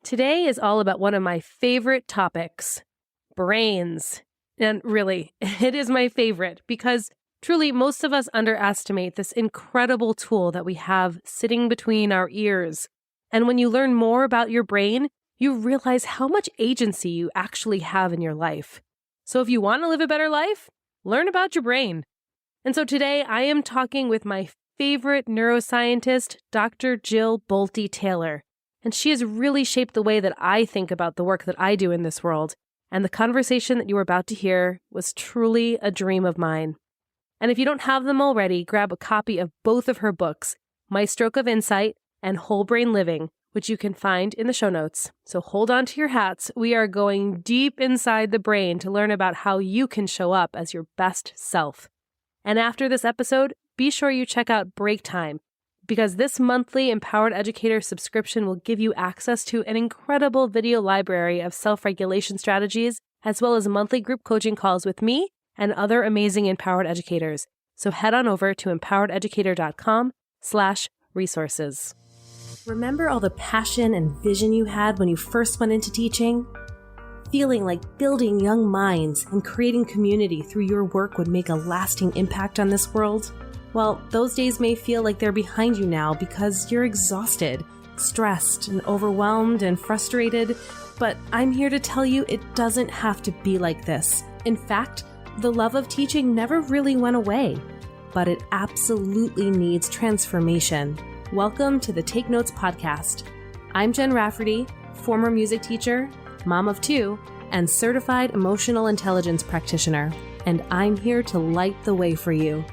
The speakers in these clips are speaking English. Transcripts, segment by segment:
Today is all about one of my favorite topics, brains. And really, it is my favorite because truly most of us underestimate this incredible tool that we have sitting between our ears. And when you learn more about your brain, you realize how much agency you actually have in your life. So if you want to live a better life, learn about your brain. And so today I am talking with my favorite neuroscientist, Dr. Jill Bolte Taylor. And she has really shaped the way that I think about the work that I do in this world. And the conversation that you are about to hear was truly a dream of mine. And if you don't have them already, grab a copy of both of her books, My Stroke of Insight and Whole Brain Living, which you can find in the show notes. So hold on to your hats. We are going deep inside the brain to learn about how you can show up as your best self. And after this episode, be sure you check out Break Time, because this monthly Empowered Educator subscription will give you access to an incredible video library of self-regulation strategies, as well as monthly group coaching calls with me and other amazing empowered educators. So head on over to empowereducator.com/resources. Remember all the passion and vision you had when you first went into teaching? Feeling like building young minds and creating community through your work would make a lasting impact on this world? Well, those days may feel like they're behind you now because you're exhausted, stressed, and overwhelmed and frustrated, but I'm here to tell you it doesn't have to be like this. In fact, the love of teaching never really went away, but it absolutely needs transformation. Welcome to the Take Notes podcast. I'm Jen Rafferty, former music teacher, mom of two, and certified emotional intelligence practitioner, and I'm here to light the way for you.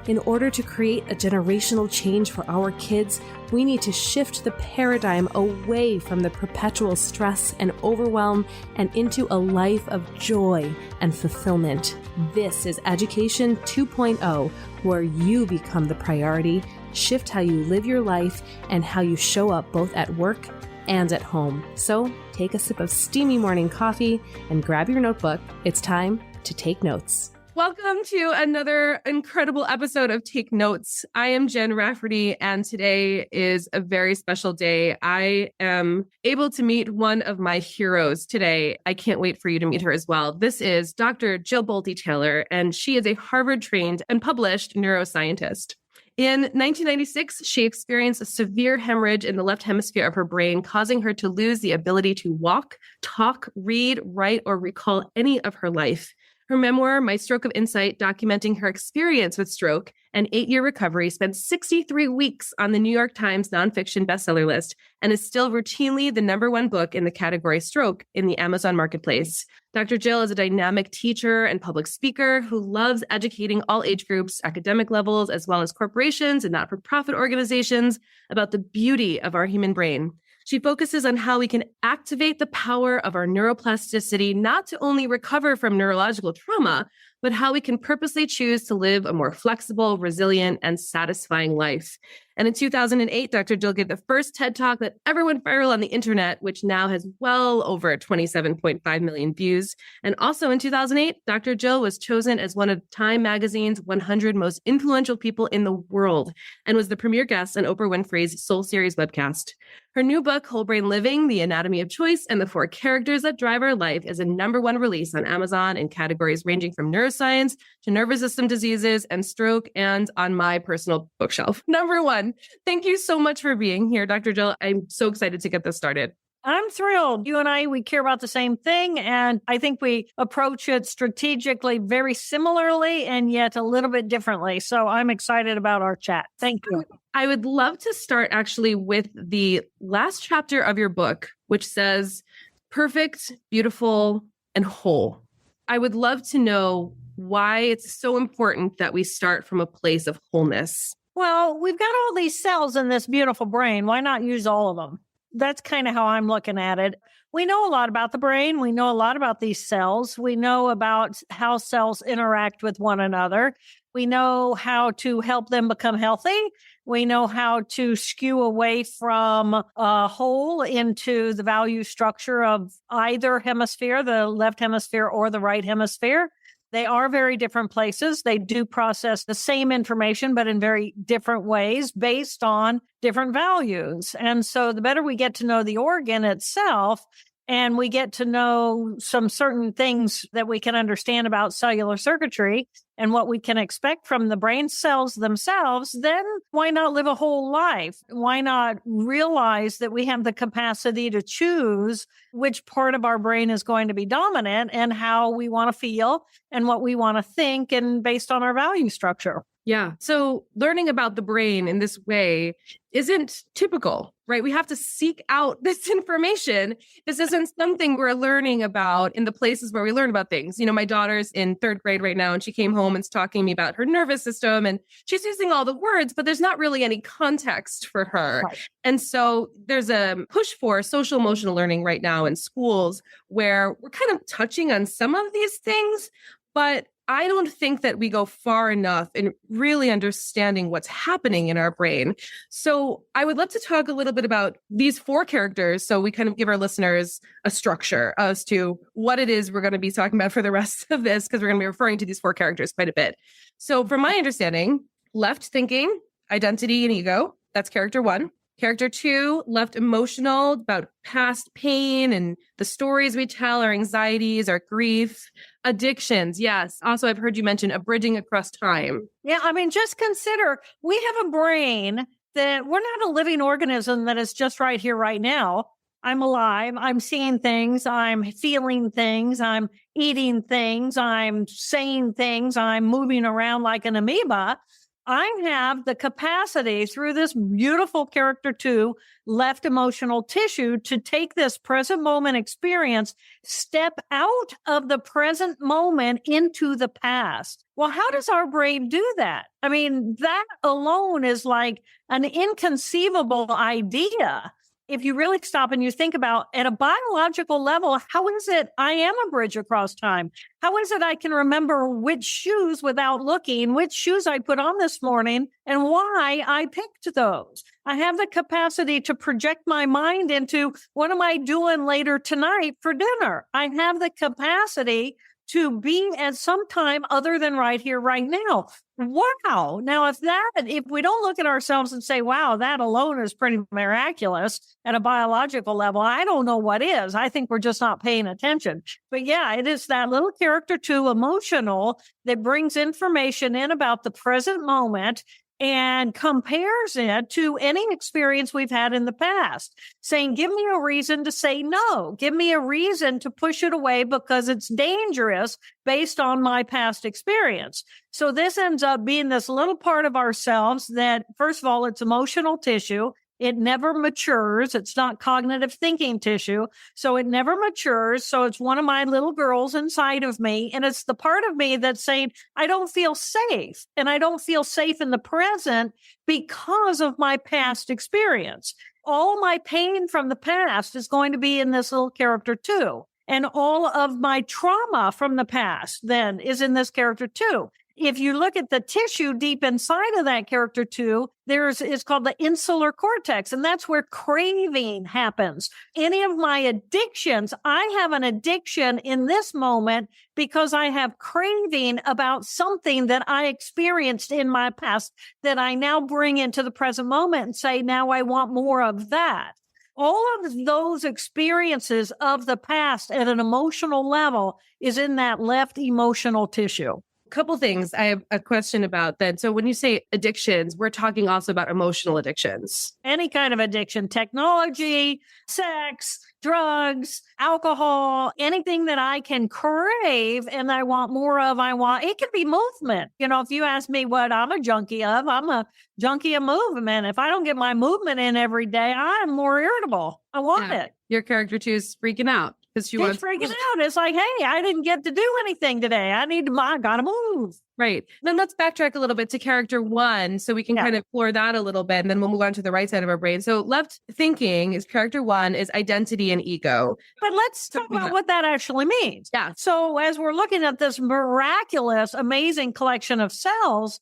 In order to create a generational change for our kids, we need to shift the paradigm away from the perpetual stress and overwhelm and into a life of joy and fulfillment. This is Education 2.0, where you become the priority, shift how you live your life, and how you show up both at work and at home. So take a sip of steamy morning coffee and grab your notebook. It's time to take notes. Welcome to another incredible episode of Take Notes. I am Jen Rafferty, and today is a very special day. I am able to meet one of my heroes today. I can't wait for you to meet her as well. This is Dr. Jill Bolte Taylor, and she is a Harvard-trained and published neuroscientist. In 1996, she experienced a severe hemorrhage in the left hemisphere of her brain, causing her to lose the ability to walk, talk, read, write, or recall any of her life. Her memoir, My Stroke of Insight, documenting her experience with stroke and 8-year recovery, spent 63 weeks on the New York Times nonfiction bestseller list and is still routinely the #1 book in the category stroke in the Amazon marketplace. Dr. Jill is a dynamic teacher and public speaker who loves educating all age groups, academic levels, as well as corporations and not-for-profit organizations about the beauty of our human brain. She focuses on how we can activate the power of our neuroplasticity, not to only recover from neurological trauma, but how we can purposely choose to live a more flexible, resilient, and satisfying life. And in 2008, Dr. Jill gave the first TED Talk that ever went viral on the internet, which now has well over 27.5 million views. And also in 2008, Dr. Jill was chosen as one of Time Magazine's 100 most influential people in the world and was the premier guest on Oprah Winfrey's Soul Series webcast. Her new book, Whole Brain Living, The Anatomy of Choice and the 4 Characters That Drive Our Life, is a #1 release on Amazon in categories ranging from neuroscience to nervous system diseases and stroke, and on my personal bookshelf. #1. Thank you so much for being here, Dr. Jill. I'm so excited to get this started. I'm thrilled. You and I, we care about the same thing. And I think we approach it strategically very similarly and yet a little bit differently. So I'm excited about our chat. Thank you. I would love to start actually with the last chapter of your book, which says perfect, beautiful, and whole. I would love to know why it's so important that we start from a place of wholeness. Well, we've got all these cells in this beautiful brain. Why not use all of them? That's kind of how I'm looking at it. We know a lot about the brain. We know a lot about these cells. We know about how cells interact with one another. We know how to help them become healthy. We know how to skew away from a whole into the value structure of either hemisphere, the left hemisphere or the right hemisphere. They are very different places. They do process the same information, but in very different ways based on different values. And so the better we get to know the organ itself, and we get to know some certain things that we can understand about cellular circuitry and what we can expect from the brain cells themselves, then why not live a whole life? Why not realize that we have the capacity to choose which part of our brain is going to be dominant and how we want to feel and what we want to think, and based on our value structure? Yeah. So learning about the brain in this way isn't typical, right? We have to seek out this information. This isn't something we're learning about in the places where we learn about things. You know, my daughter's in 3rd grade right now, and she came home and is talking to me about her nervous system, and she's using all the words, but there's not really any context for her. Right. And so there's a push for social emotional learning right now in schools where we're kind of touching on some of these things, but I don't think that we go far enough in really understanding what's happening in our brain. So I would love to talk a little bit about these 4 characters, so we kind of give our listeners a structure as to what it is we're going to be talking about for the rest of this, because we're going to be referring to these 4 characters quite a bit. So from my understanding, left thinking, identity and ego, that's character 1. Character 2, left emotional, about past pain and the stories we tell, our anxieties, our grief. Addictions, yes. Also, I've heard you mention a bridging across time. Yeah, I mean, just consider we have a brain that we're not a living organism that is just right here, right now. I'm alive. I'm seeing things. I'm feeling things. I'm eating things. I'm saying things. I'm moving around like an amoeba. I have the capacity through this beautiful character 2, left emotional tissue, to take this present moment experience, step out of the present moment into the past. Well, how does our brain do that? I mean, that alone is like an inconceivable idea. If you really stop and you think about at a biological level, how is it I am a bridge across time? How is it I can remember which shoes without looking, which shoes I put on this morning and why I picked those? I have the capacity to project my mind into what am I doing later tonight for dinner? I have the capacity to be at some time other than right here, right now. Wow. Now, if we don't look at ourselves and say, wow, that alone is pretty miraculous at a biological level, I don't know what is. I think we're just not paying attention. But yeah, it is that little character 2, emotional, that brings information in about the present moment and compares it to any experience we've had in the past, saying, give me a reason to say no. Give me a reason to push it away because it's dangerous based on my past experience. So this ends up being this little part of ourselves that, first of all, it's emotional tissue. It never matures. It's not cognitive thinking tissue. So it never matures. So it's one of my little girls inside of me. And it's the part of me that's saying, I don't feel safe. And I don't feel safe in the present because of my past experience. All my pain from the past is going to be in this little character 2. And all of my trauma from the past then is in this character 2. If you look at the tissue deep inside of that character 2, it's called the insular cortex, and that's where craving happens. Any of my addictions, I have an addiction in this moment because I have craving about something that I experienced in my past that I now bring into the present moment and say, now I want more of that. All of those experiences of the past at an emotional level is in that left emotional tissue. Couple things I have a question about then. So when you say addictions, we're talking also about emotional addictions. Any kind of addiction, technology, sex, drugs, alcohol, anything that I can crave and I want more of, it could be movement. You know, if you ask me what I'm a junkie of, I'm a junkie of movement. If I don't get my movement in every day, I'm more irritable. I want it. Your character 2 is freaking out. She's freaking out. It's like, hey, I didn't get to do anything today. I gotta move. Right. Then let's backtrack a little bit to character 1 so we can kind of explore that a little bit, and then we'll move on to the right side of our brain. So left thinking is character 1 is identity and ego. But let's talk about what that actually means. Yeah. So as we're looking at this miraculous, amazing collection of cells,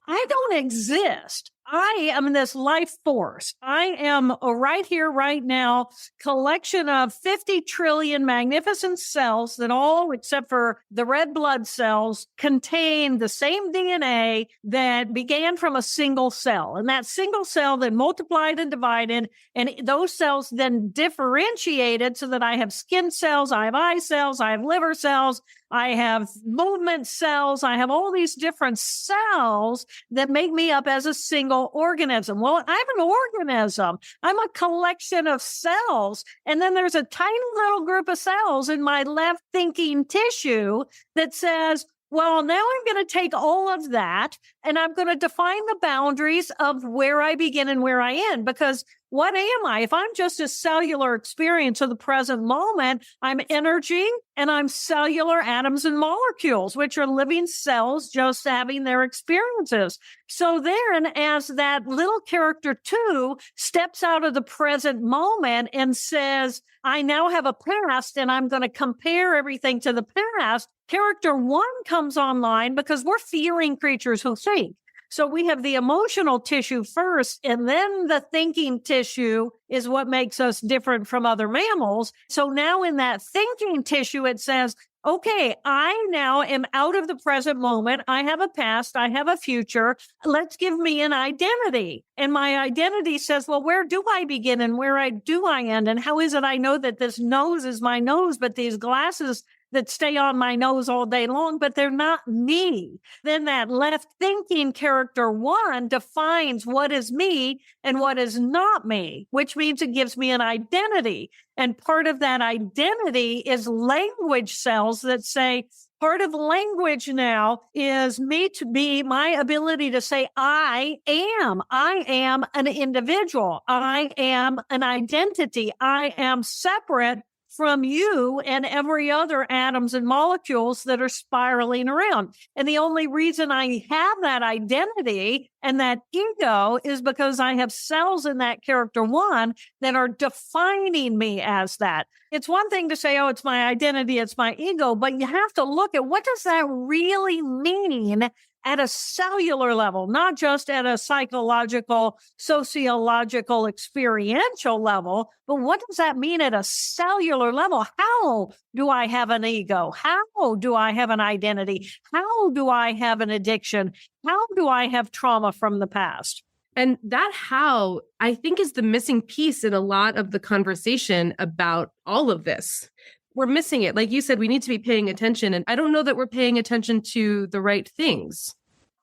I don't exist. I am this life force. I am right here, right now, collection of 50 trillion magnificent cells that all, except for the red blood cells, contain the same DNA that began from a single cell. And that single cell then multiplied and divided, and those cells then differentiated so that I have skin cells, I have eye cells, I have liver cells, I have movement cells, I have all these different cells that make me up as a single organism. Well, I'm an organism. I'm a collection of cells. And then there's a tiny little group of cells in my left thinking tissue that says, well, now I'm going to take all of that and I'm going to define the boundaries of where I begin and where I end. Because what am I? If I'm just a cellular experience of the present moment, I'm energy and I'm cellular atoms and molecules, which are living cells just having their experiences. So then as that little character 2 steps out of the present moment and says, I now have a past and I'm going to compare everything to the past, character 1 comes online because we're feeling creatures who think. So we have the emotional tissue first, and then the thinking tissue is what makes us different from other mammals. So now in that thinking tissue, it says, okay, I now am out of the present moment. I have a past. I have a future. Let's give me an identity. And my identity says, well, where do I begin and where do I end? And how is it I know that this nose is my nose, but these glasses that stay on my nose all day long, but they're not me. Then that left thinking character 1 defines what is me and what is not me, which means it gives me an identity. And part of that identity is language cells that say, part of language now is me to be my ability to say, I am an individual. I am an identity. I am separate from you and every other atoms and molecules that are spiraling around. And the only reason I have that identity and that ego is because I have cells in that character 1 that are defining me as that. It's one thing to say, oh, it's my identity, it's my ego, but you have to look at what does that really mean at a cellular level, not just at a psychological, sociological, experiential level, but what does that mean at a cellular level? How do I have an ego? How do I have an identity? How do I have an addiction? How do I have trauma from the past? And that how, I think, is the missing piece in a lot of the conversation about all of this. We're missing it. Like you said, we need to be paying attention. And I don't know that we're paying attention to the right things.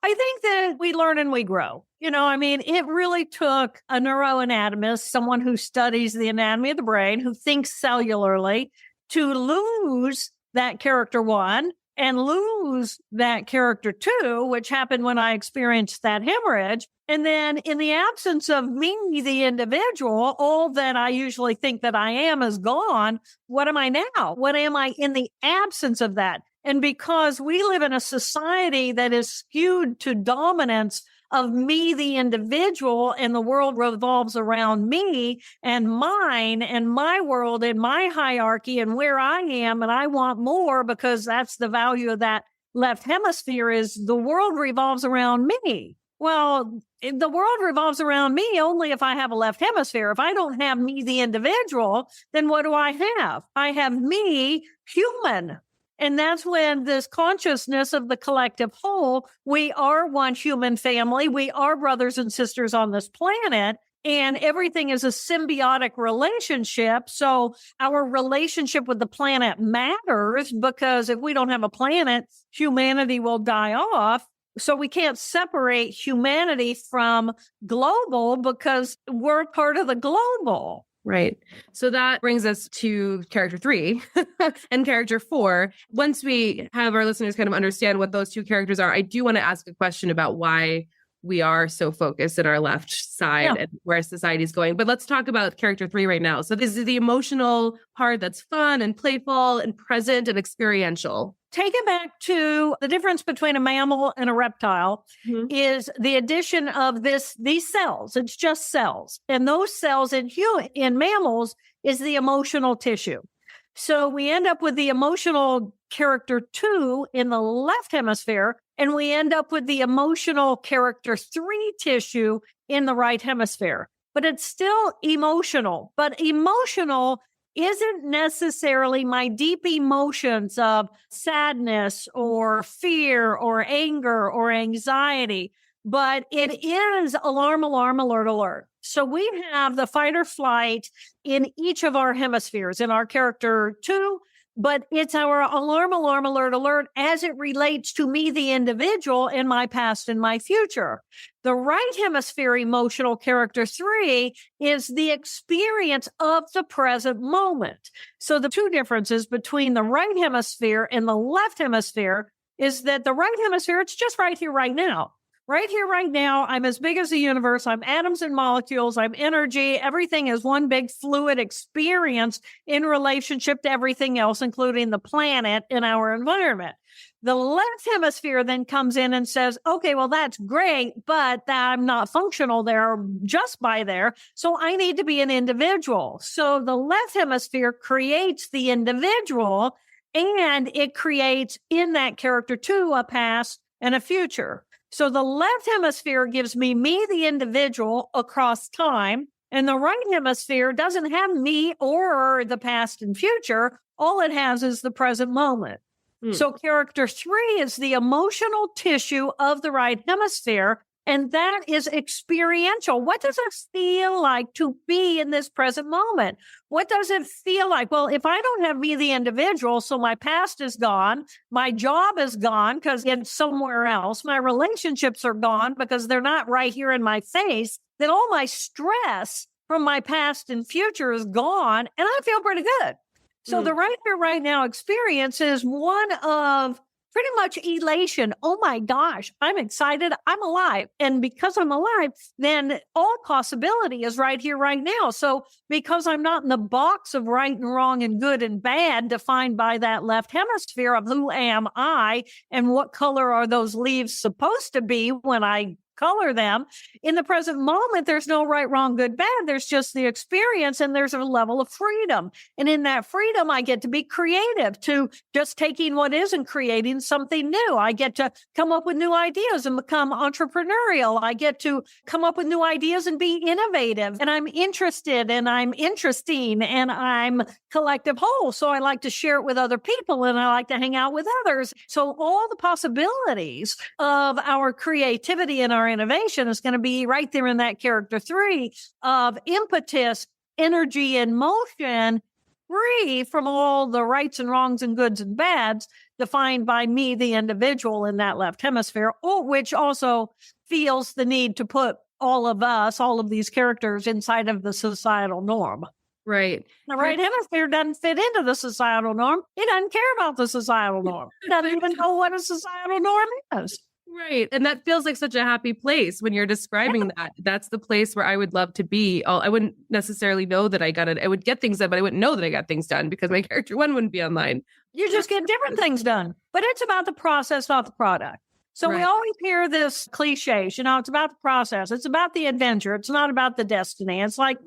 I think that we learn and we grow. It really took a neuroanatomist, someone who studies the anatomy of the brain, who thinks cellularly, to lose that character 1 and lose that character 2, which happened when I experienced that hemorrhage. And then in the absence of me, the individual, all that I usually think that I am is gone. What am I now? What am I in the absence of that? And because we live in a society that is skewed to dominance of me, the individual, and the world revolves around me and mine and my world and my hierarchy and where I am, and I want more because that's the value of that left hemisphere is the world revolves around me. Well, the world revolves around me only if I have a left hemisphere. If I don't have me, the individual, then what do I have? I have me, human. And that's when this consciousness of the collective whole, we are one human family. We are brothers and sisters on this planet. And everything is a symbiotic relationship. So our relationship with the planet matters because if we don't have a planet, humanity will die off. So we can't separate humanity from global because we're part of the global. Right. So that brings us to character 3 and character 4. Once we have our listeners kind of understand what those two characters are, I do want to ask a question about why we are so focused at our left side and where society is going. But let's talk about character 3 right now. So this is the emotional part that's fun and playful and present and experiential. Take it back to the difference between a mammal and a reptile is the addition of these cells. It's just cells. And those cells in mammals is the emotional tissue. So we end up with the emotional character 2 in the left hemisphere, And we end up with the emotional character 3 tissue in the right hemisphere. But it's still emotional. But emotional isn't necessarily my deep emotions of sadness or fear or anger or anxiety, but it is alarm, alarm, alert, alert. So we have the fight or flight in each of our hemispheres in our character 2, but it's our alarm, alarm, alert, alert as it relates to me, the individual, in my past and my future. The right hemisphere emotional character 3 is the experience of the present moment. So the 2 differences between the right hemisphere and the left hemisphere is that the right hemisphere, it's just right here, right now. Right here, right now, I'm as big as the universe. I'm atoms and molecules. I'm energy. Everything is one big fluid experience in relationship to everything else, including the planet and our environment. The left hemisphere then comes in and says, okay, well, that's great, but I'm not functional there just by there. So I need to be an individual. So the left hemisphere creates the individual, and it creates in that character 2 a past and a future. So the left hemisphere gives me, the individual across time, and the right hemisphere doesn't have me or the past and future. All it has is the present moment. So character 3 is the emotional tissue of the right hemisphere, and that is experiential. What does it feel like to be in this present moment? What does it feel like? Well, if I don't have me, the individual, so my past is gone, my job is gone because it's somewhere else, my relationships are gone because they're not right here in my face, then all my stress from my past and future is gone, and I feel pretty good. So the right here, right now experience is one of pretty much elation. Oh my gosh, I'm excited. I'm alive. And because I'm alive, then all possibility is right here, right now. So because I'm not in the box of right and wrong and good and bad defined by that left hemisphere of who am I and what color are those leaves supposed to be when I color them. In the present moment, there's no right, wrong, good, bad. There's just the experience, and there's a level of freedom. And in that freedom, I get to be creative, to just taking what is and creating something new. I get to come up with new ideas and become entrepreneurial. I get to come up with new ideas and be innovative. And I'm interested, and I'm interesting, and I'm collective whole. So I like to share it with other people, and I like to hang out with others. So all the possibilities of our creativity and our innovation is going to be right there in that character 3 of impetus, energy, and motion, free from all the rights and wrongs and goods and bads defined by me, the individual, in that left hemisphere, which also feels the need to put all of us, all of these characters, inside of the societal norm. Right. The right hemisphere doesn't fit into the societal norm. It doesn't care about the societal norm. It doesn't even know what a societal norm is. Right. And that feels like such a happy place when you're describing that. That's the place where I would love to be. I wouldn't necessarily know that I got it. I would get things done, but I wouldn't know that I got things done because my character 1 wouldn't be online. You just get different things done. But it's about the process, not the product. So we always hear this cliche, it's about the process. It's about the adventure. It's not about the destiny. It's like,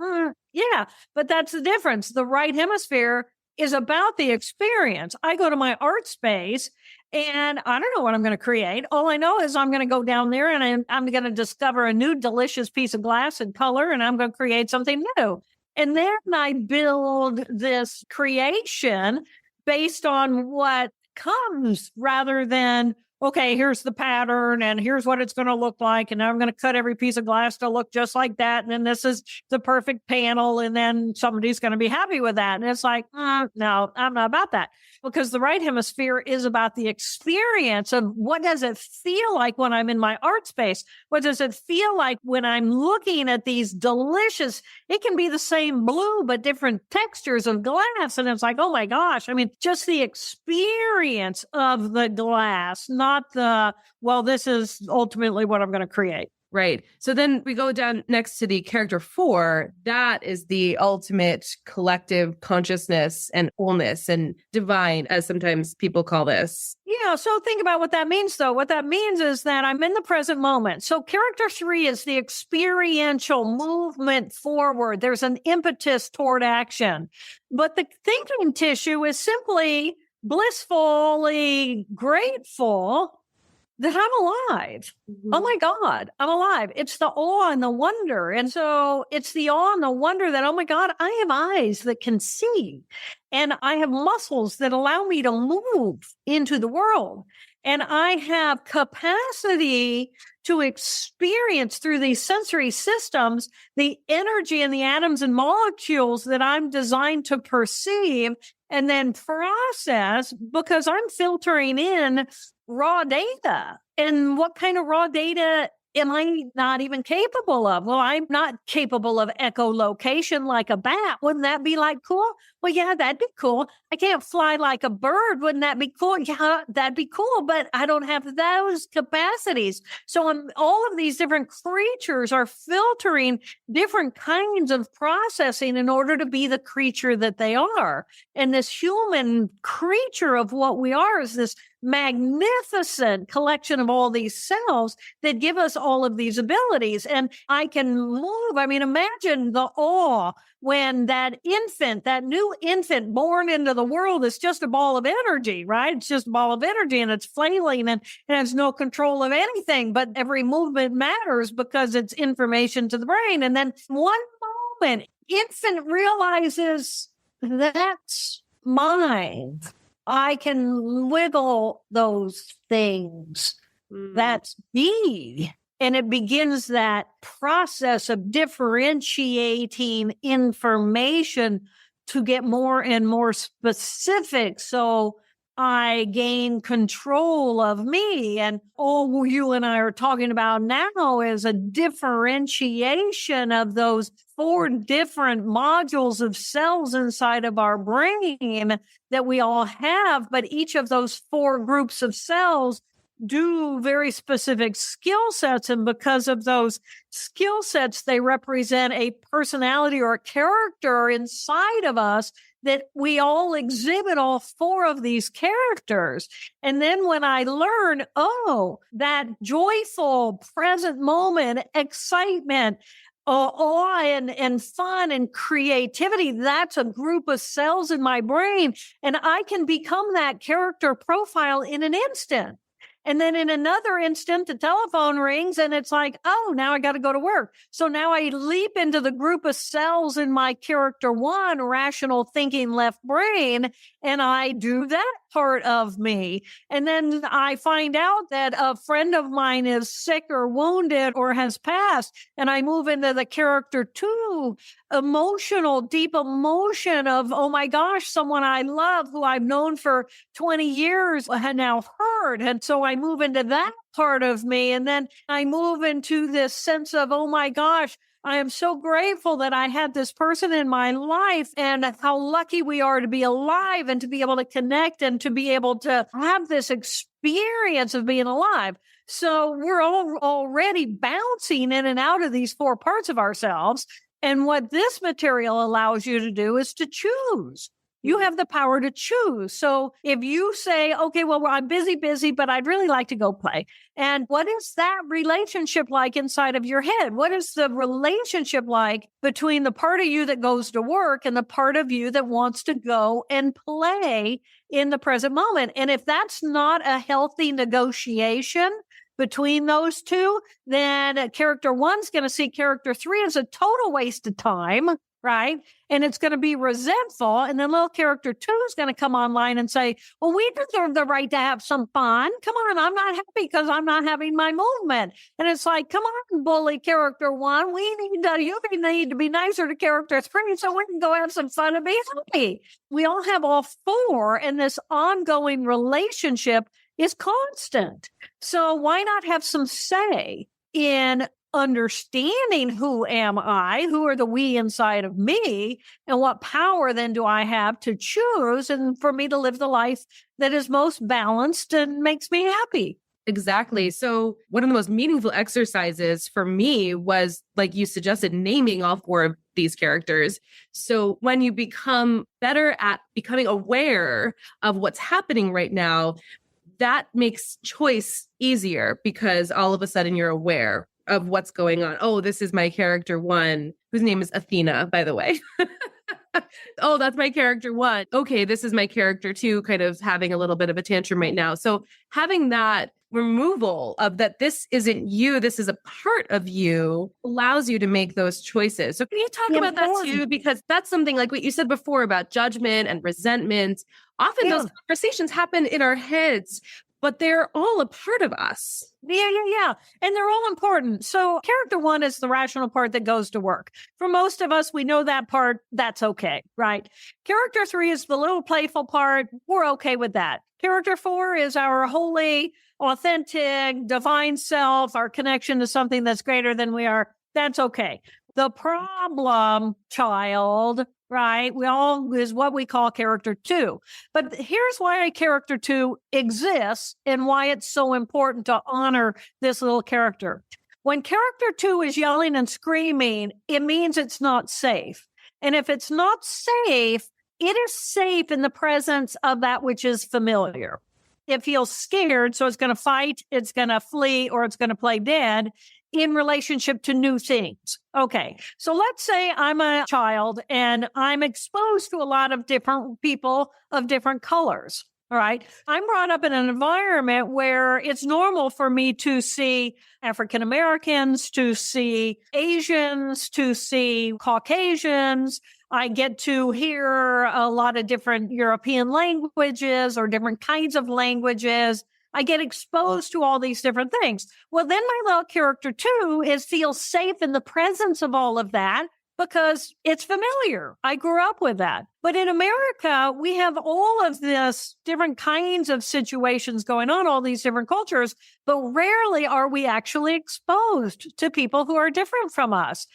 yeah, but that's the difference. The right hemisphere is about the experience. I go to my art space and I don't know what I'm going to create. All I know is I'm going to go down there and I'm going to discover a new delicious piece of glass and color, and I'm going to create something new. And then I build this creation based on what comes rather than, okay, here's the pattern and here's what it's going to look like. And now I'm going to cut every piece of glass to look just like that. And then this is the perfect panel. And then somebody's going to be happy with that. And it's like, no, I'm not about that, because the right hemisphere is about the experience of what does it feel like when I'm in my art space? What does it feel like when I'm looking at these delicious, it can be the same blue, but different textures of glass. And it's like, oh my gosh. I mean, just the experience of the glass, not this is ultimately what I'm going to create. Right. So then we go down next to the character 4. That is the ultimate collective consciousness and wholeness and divine, as sometimes people call this. Yeah. So think about what that means, though. What that means is that I'm in the present moment. So character 3 is the experiential movement forward. There's an impetus toward action. But the thinking tissue is simply blissfully grateful that I'm alive. Mhm. Oh my God, I'm alive. It's the awe and the wonder. And so it's the awe and the wonder that, oh my God, I have eyes that can see, and I have muscles that allow me to move into the world. And I have capacity to experience through these sensory systems the energy in the atoms and molecules that I'm designed to perceive and then process, because I'm filtering in raw data. And what kind of raw data am I not even capable of? Well, I'm not capable of echolocation like a bat. Wouldn't that be like cool? Well, yeah, that'd be cool. I can't fly like a bird. Wouldn't that be cool? Yeah, that'd be cool, but I don't have those capacities. So all of these different creatures are filtering different kinds of processing in order to be the creature that they are. And this human creature of what we are is this magnificent collection of all these cells that give us all of these abilities. And I can move. I mean, imagine the awe when that infant, that new infant born into the world, is just a ball of energy, right? It's just a ball of energy, and it's flailing and it has no control of anything, but every movement matters because it's information to the brain. And then one moment, infant realizes that's mine. I can wiggle those things. That's me. And it begins that process of differentiating information to get more and more specific. So I gain control of me. And all you and I are talking about now is a differentiation of those 4 different modules of cells inside of our brain that we all have. But each of those 4 groups of cells do very specific skill sets. And because of those skill sets, they represent a personality or a character inside of us that we all exhibit all 4 of these characters. And then when I learn, oh, that joyful present moment, excitement, awe and fun and creativity, that's a group of cells in my brain. And I can become that character profile in an instant. And then in another instant, the telephone rings and it's like, oh, now I got to go to work. So now I leap into the group of cells in my character 1, rational thinking left brain, and I do that part of me. And then I find out that a friend of mine is sick or wounded or has passed, and I move into the character 2, emotional, deep emotion of, oh my gosh, someone I love who I've known for 20 years had now heard. And so I move into that part of me. And then I move into this sense of, oh my gosh, I am so grateful that I had this person in my life, and how lucky we are to be alive and to be able to connect and to be able to have this experience of being alive. So we're all already bouncing in and out of these 4 parts of ourselves. And what this material allows you to do is to choose. You have the power to choose. So if you say, okay, well, I'm busy, but I'd really like to go play. And what is that relationship like inside of your head? What is the relationship like between the part of you that goes to work and the part of you that wants to go and play in the present moment? And if that's not a healthy negotiation between those 2, then character 1's going to see character 3 as a total waste of time, right? And it's going to be resentful. And then little character 2 is going to come online and say, well, we deserve the right to have some fun. Come on, I'm not happy because I'm not having my movement. And it's like, come on, bully character 1. You need to be nicer to character 3 so we can go have some fun and be happy. We all have all 4, and this ongoing relationship is constant. So why not have some say in understanding who am I, who are the we inside of me, and what power then do I have to choose and for me to live the life that is most balanced and makes me happy? Exactly. So one of the most meaningful exercises for me was, like you suggested, naming all 4 of these characters. So when you become better at becoming aware of what's happening right now, that makes choice easier because all of a sudden you're aware of what's going on. Oh, this is my character 1, whose name is Athena, by the way. Oh, that's my character 1. Okay, this is my character 2, kind of having a little bit of a tantrum right now. So having that removal of that this isn't you, this is a part of you, allows you to make those choices. So can you talk about that too? Because that's something like what you said before about judgment and resentment. Often those conversations happen in our heads, but they're all a part of us. Yeah. And they're all important. So character one is the rational part that goes to work. For most of us, we know that part. That's okay, right? Character three is the little playful part. We're okay with that. Character four is our holy, authentic, divine self, our connection to something that's greater than we are. That's okay. The problem child, right? Is what we call character two. But here's why character two exists and why it's so important to honor this little character. When character two is yelling and screaming, it means it's not safe. And if it's not safe, it is safe in the presence of that which is familiar. It feels scared, so it's going to fight, it's going to flee, or it's going to play dead in relationship to new things. Okay, so let's say I'm a child and I'm exposed to a lot of different people of different colors. All right. I'm brought up in an environment where it's normal for me to see African Americans, to see Asians, to see Caucasians. I get to hear a lot of different European languages or different kinds of languages. I get exposed to all these different things. Well, then my little character two feels safe in the presence of all of that because it's familiar. I grew up with that. But in America, we have all of this different kinds of situations going on, all these different cultures, but rarely are we actually exposed to people who are different from us.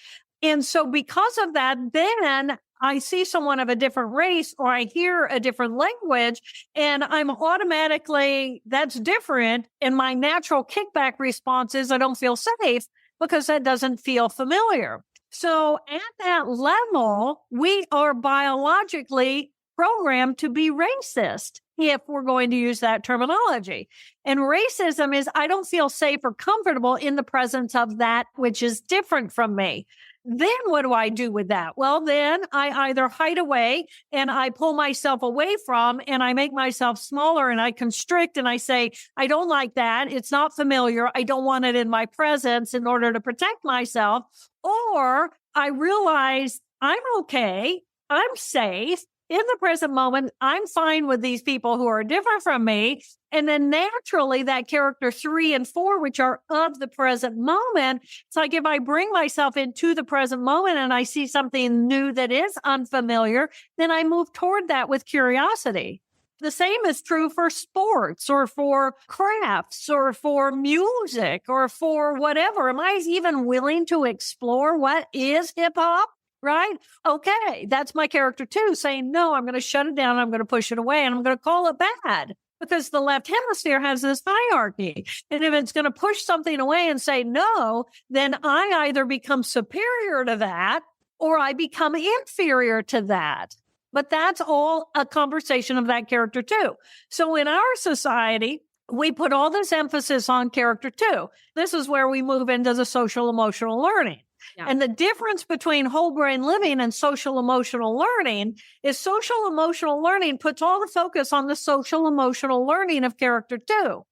And so because of that, then I see someone of a different race or I hear a different language and I'm automatically, that's different. And my natural kickback response is I don't feel safe because that doesn't feel familiar. So at that level, we are biologically programmed to be racist, if we're going to use that terminology. And racism is I don't feel safe or comfortable in the presence of that which is different from me. Then what do I do with that? Well, then I either hide away and I pull myself away from and I make myself smaller and I constrict and I say, I don't like that. It's not familiar. I don't want it in my presence in order to protect myself. Or I realize I'm okay. I'm safe. In the present moment, I'm fine with these people who are different from me. And then naturally, that character 3 and 4, which are of the present moment, it's like if I bring myself into the present moment and I see something new that is unfamiliar, then I move toward that with curiosity. The same is true for sports or for crafts or for music or for whatever. Am I even willing to explore what is hip hop? Right? Okay. That's my character 2 saying, no, I'm going to shut it down. I'm going to push it away and I'm going to call it bad because the left hemisphere has this hierarchy. And if it's going to push something away and say no, then I either become superior to that or I become inferior to that. But that's all a conversation of that character 2. So in our society, we put all this emphasis on character 2. This is where we move into the social emotional learning. Yeah. And the difference between whole brain living and social emotional learning is social emotional learning puts all the focus on the social emotional learning of character 2.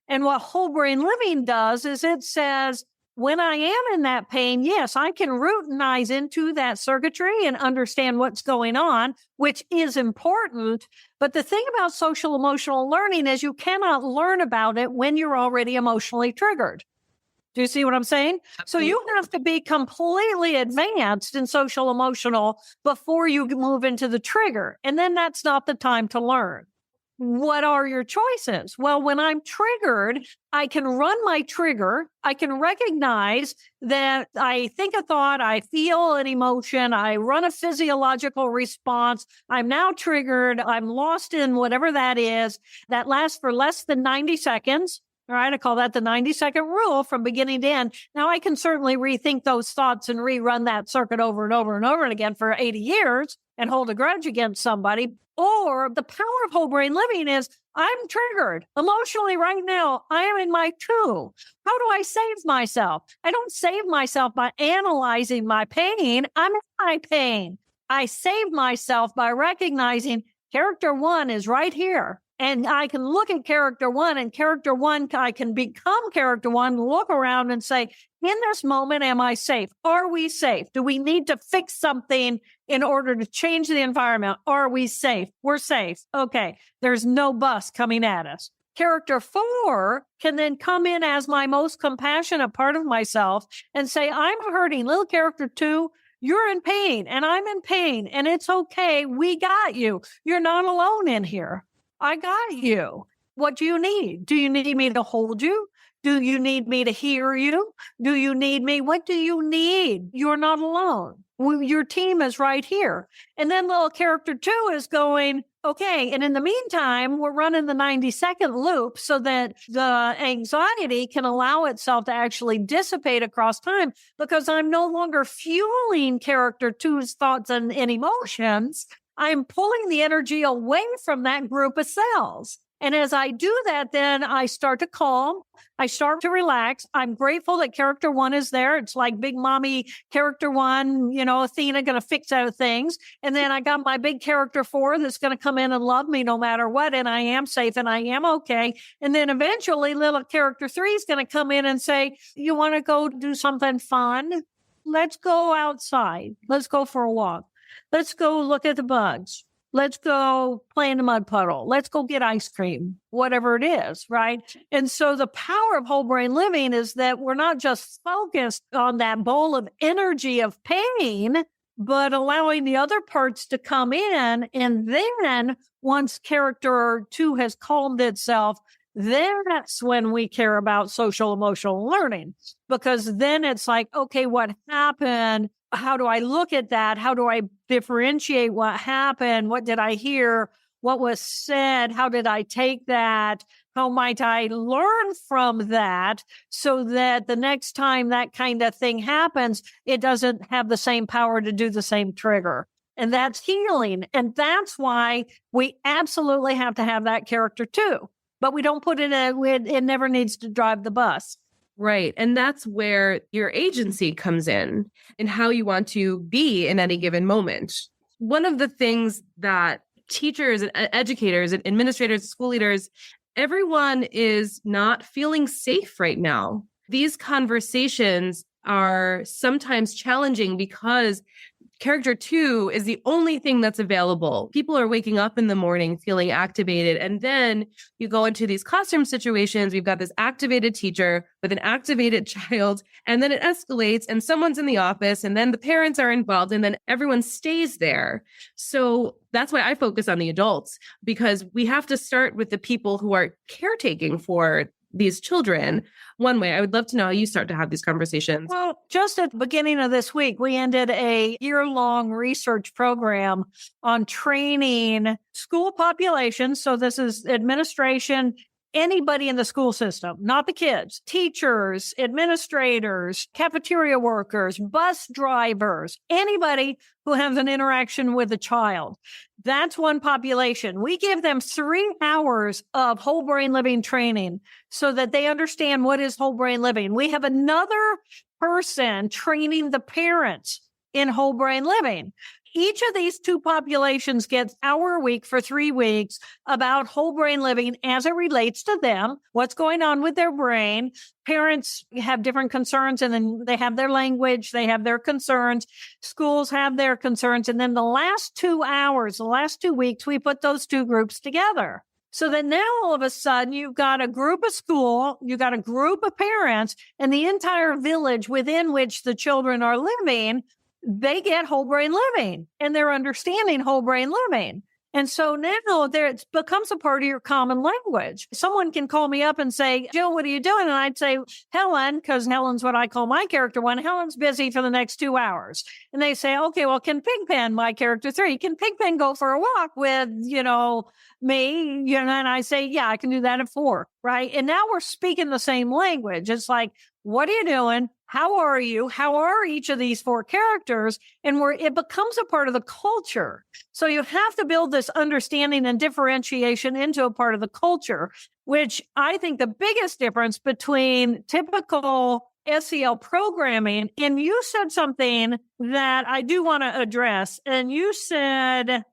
And what whole brain living does is it says, when I am in that pain, yes, I can routinize into that circuitry and understand what's going on, which is important. But the thing about social emotional learning is you cannot learn about it when you're already emotionally triggered. Do you see what I'm saying? So you have to be completely advanced in social emotional before you move into the trigger. And then that's not the time to learn. What are your choices? Well, when I'm triggered, I can run my trigger. I can recognize that I think a thought, I feel an emotion, I run a physiological response. I'm now triggered. I'm lost in whatever that is. That lasts for less than 90 seconds. All right. I call that the 90-second rule from beginning to end. Now I can certainly rethink those thoughts and rerun that circuit over and over and over again for 80 years and hold a grudge against somebody. Or the power of whole brain living is I'm triggered emotionally right now. I am in my 2. How do I save myself? I don't save myself by analyzing my pain. I'm in my pain. I save myself by recognizing character 1 is right here. And I can look at character one, and character one, I can become character one, look around and say, in this moment, am I safe? Are we safe? Do we need to fix something in order to change the environment? Are we safe? We're safe. Okay. There's no bus coming at us. Character four can then come in as my most compassionate part of myself and say, I'm hurting. Little character two, you're in pain and I'm in pain and it's okay. We got you. You're not alone in here. I got you. What do you need? Do you need me to hold you? Do you need me to hear you? Do you need me? What do you need? You're not alone. Your team is right here. And then little character two is going, okay. And in the meantime, we're running the 90-second loop so that the anxiety can allow itself to actually dissipate across time, because I'm no longer fueling character two's thoughts and emotions. I'm pulling the energy away from that group of cells. And as I do that, then I start to calm. I start to relax. I'm grateful that character one is there. It's like big mommy character one, Athena going to fix out things. And then I got my big character four that's going to come in and love me no matter what. And I am safe and I am okay. And then eventually little character three is going to come in and say, you want to go do something fun? Let's go outside. Let's go for a walk. Let's go look at the bugs. Let's go play in the mud puddle. Let's go get ice cream, whatever it is, right? And so the power of whole brain living is that we're not just focused on that bowl of energy of pain, but allowing the other parts to come in. And then once character two has calmed itself, then that's when we care about social emotional learning, because then it's like, okay, what happened? How do I look at that? How do I differentiate what happened? What did I hear? What was said? How did I take that? How might I learn from that so that the next time that kind of thing happens, it doesn't have the same power to do the same trigger? And that's healing. And that's why we absolutely have to have that character too. But we don't put it in, it never needs to drive the bus. Right. And that's where your agency comes in and how you want to be in any given moment. One of the things that teachers and educators and administrators, school leaders, everyone is not feeling safe right now. These conversations are sometimes challenging because character two is the only thing that's available. People are waking up in the morning feeling activated. And then you go into these classroom situations. We've got this activated teacher with an activated child, and then it escalates and someone's in the office and then the parents are involved and then everyone stays there. So that's why I focus on the adults, because we have to start with the people who are caretaking for these children. One way, I would love to know how you start to have these conversations. Well, just at the beginning of this week, we ended a year-long research program on training school populations. So this is administration, anybody in the school system, not the kids, teachers, administrators, cafeteria workers, bus drivers, anybody who has an interaction with a child. That's one population. We give them 3 hours of whole brain living training so that they understand what is whole brain living. We have another person training the parents in whole brain living. Each of these 2 populations gets an hour a week for 3 weeks about whole brain living as it relates to them, what's going on with their brain. Parents have different concerns, and then they have their language, they have their concerns. Schools have their concerns. And then the last 2 hours, the last 2 weeks, we put those 2 groups together. So that now all of a sudden you've got a group of school, you've got a group of parents, and the entire village within which the children are living, they get whole brain living and they're understanding whole brain living. And so now it becomes a part of your common language. Someone can call me up and say, Jill, what are you doing? And I'd say, Helen, because Helen's what I call my character one. Helen's busy for the next 2 hours. And they say, okay, well, can Pigpen, my character 3, can Pigpen go for a walk with, me? And I say, yeah, I can do that at 4. Right. And now we're speaking the same language. It's like, what are you doing? How are you? How are each of these 4 characters? And it becomes a part of the culture. So you have to build this understanding and differentiation into a part of the culture, which I think the biggest difference between typical SEL programming, and you said something that I do want to address. And you said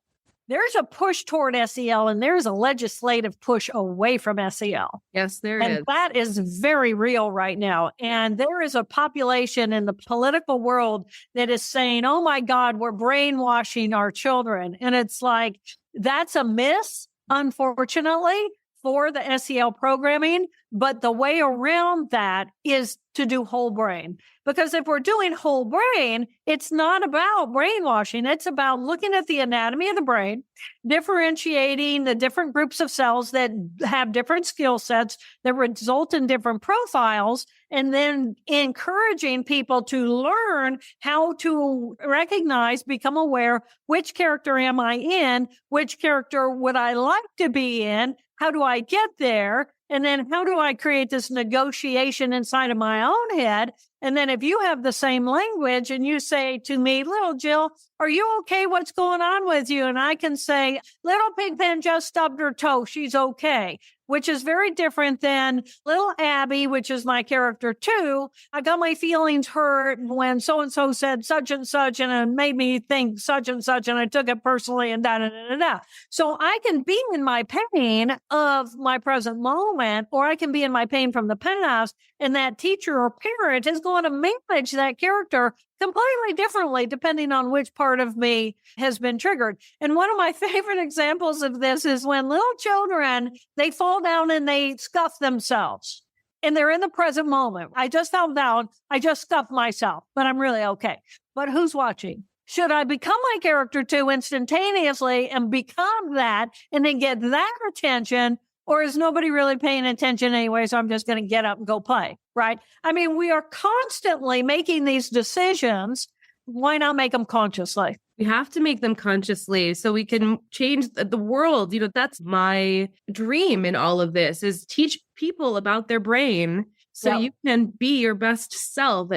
there's a push toward SEL and there's a legislative push away from SEL. Yes, there And is. that is very real right now. And there is a population in the political world that is saying, oh my God, we're brainwashing our children. And it's like, that's a miss, unfortunately, for the SEL programming. But the way around that is to do whole brain. Because if we're doing whole brain, it's not about brainwashing. It's about looking at the anatomy of the brain, differentiating the different groups of cells that have different skill sets that result in different profiles, and then encouraging people to learn how to recognize, become aware, which character am I in? Which character would I like to be in? How do I get there? And then how do I create this negotiation inside of my own head? And then if you have the same language and you say to me, little Jill, are you okay? What's going on with you? And I can say, little Pigpen just stubbed her toe. She's okay, which is very different than little Abby, which is my character too. I got my feelings hurt when so-and-so said such and such, and it made me think such and such, and I took it personally and da-da-da-da-da. So I can be in my pain of my present moment, or I can be in my pain from the past, and that teacher or parent is going to manage that character completely differently depending on which part of me has been triggered. And one of my favorite examples of this is when little children, they fall down and they scuff themselves. And they're in the present moment. I just fell down. I just scuffed myself, but I'm really okay. But who's watching? Should I become my character too instantaneously and become that and then get that attention? Or is nobody really paying attention anyway? So I'm just going to get up and go play, right? I mean, we are constantly making these decisions. Why not make them consciously? We have to make them consciously so we can change the world. You know, that's my dream in all of this, is teach people about their brain so you can be your best self